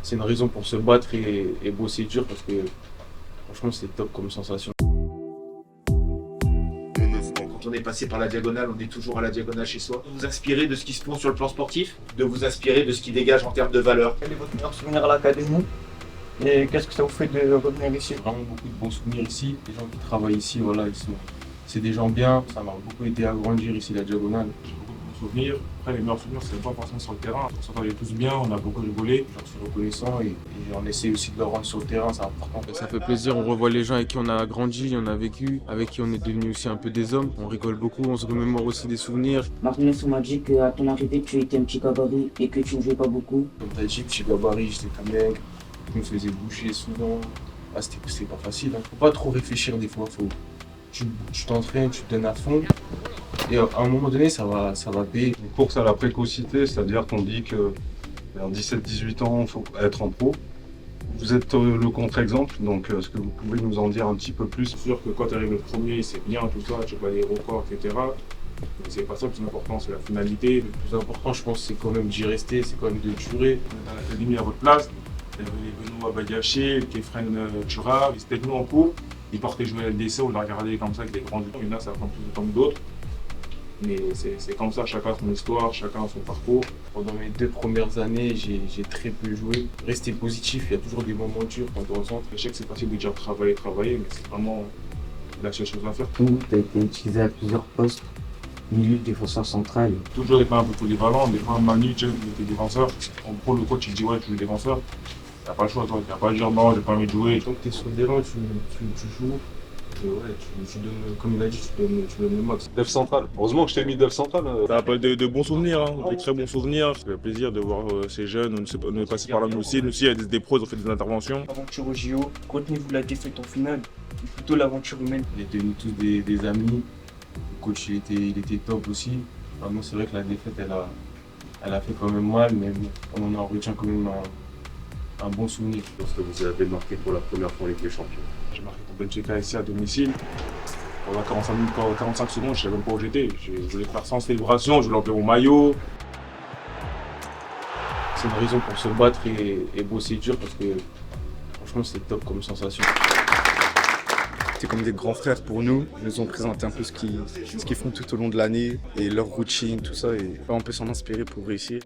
c'est une raison pour se battre et bosser dur parce que franchement c'est top comme sensation. Quand on est passé par la diagonale, on est toujours à la diagonale chez soi. De vous inspirer de ce qui se font sur le plan sportif, de vous inspirer de ce qui dégage en termes de valeur. Quel est votre meilleur souvenir à l'académie et qu'est-ce que ça vous fait de revenir ici? Vraiment beaucoup de bons souvenirs ici. Les gens qui travaillent ici, voilà, c'est des gens bien. Ça m'a beaucoup aidé à grandir ici la diagonale. J'ai beaucoup de bons souvenirs. Après, les meilleurs souvenirs, c'est pas forcément sur le terrain. On s'entendait tous bien, on a beaucoup rigolé. J'en suis reconnaissant et on essaie aussi de le rendre sur le terrain, c'est important. Ça fait plaisir, on revoit les gens avec qui on a grandi, on a vécu, avec qui on est devenu aussi un peu des hommes. On rigole beaucoup, on se remémore aussi des souvenirs. Martinez m'a dit qu'à ton arrivée, tu étais un petit gabarit et que tu ne jouais pas beaucoup. Comme tu as dit, petit gabarit, j'étais quand même, je me faisais bouger souvent. Ah, c'était pas facile. Faut pas trop réfléchir des fois, tu t'entraînes, tu te donnes à fond. Et à un moment donné, ça va payer. Une course à la précocité, c'est-à-dire qu'on dit que vers 17-18 ans, il faut être en pro. Vous êtes le contre-exemple, donc est-ce que vous pouvez nous en dire un petit peu plus? C'est sûr que quand tu arrives le premier, c'est bien, tout ça, tu vois les records, etc. Mais c'est pas ça le plus important, c'est la finalité. Le plus important, je pense, c'est quand même d'y rester, c'est quand même de durer. On est dans l'académie à votre place. Il y avait les Benoît Badiaché, Kefren Tura, ils étaient avec nous en cours. Ils portaient jouer à LDC, on les regardait comme ça avec des grands yeux. Il y en a, ça prend plus de temps que d'autres. Mais c'est comme ça, chacun son histoire, chacun son parcours. Pendant mes 2 premières années, j'ai très peu joué. Rester positif, il y a toujours des moments durs quand on rentre. Je sais que c'est facile de dire travailler, mais c'est vraiment la seule chose à faire. Tu as été utilisé à plusieurs postes, milieu, défenseur central. Toujours être un peu polyvalent, des fois Manu, tu es défenseur. En pro, le coach il dit ouais, tu es défenseur. T'as pas le choix, toi. Tu n'as pas à dire non, j'ai pas envie de jouer. Tant que tu es sur le terrain, tu joues. Et ouais, tu donnes, comme il a dit, tu donnes le max. Def central. Heureusement que je t'ai mis Def central. Ça rappelle de bons souvenirs, de très bons souvenirs. Ça fait plaisir de voir ces jeunes, on est passé par là nous aussi. Nous aussi, il y a des pros, ils ont fait des interventions. L'aventure au JO, retenez-vous la défaite en finale, ou plutôt l'aventure humaine. On était nous tous des amis. Le coach, il était top aussi. Vraiment, c'est vrai que la défaite, elle a fait quand même mal, mais bon, on en retient quand même un bon souvenir. Je pense que vous avez marqué pour la première fois en Ligue des Champions. J'ai marqué pour Benfica ici à domicile. Pendant 45 secondes, je ne savais même pas où j'étais. Je voulais faire sans célébration, je voulais enlever mon maillot. C'est une raison pour se battre et bosser dur parce que franchement, c'est top comme sensation. C'est comme des grands frères pour nous. Ils nous ont présenté un peu ce qu'ils font tout au long de l'année et leur routine, tout ça. Et on peut s'en inspirer pour réussir.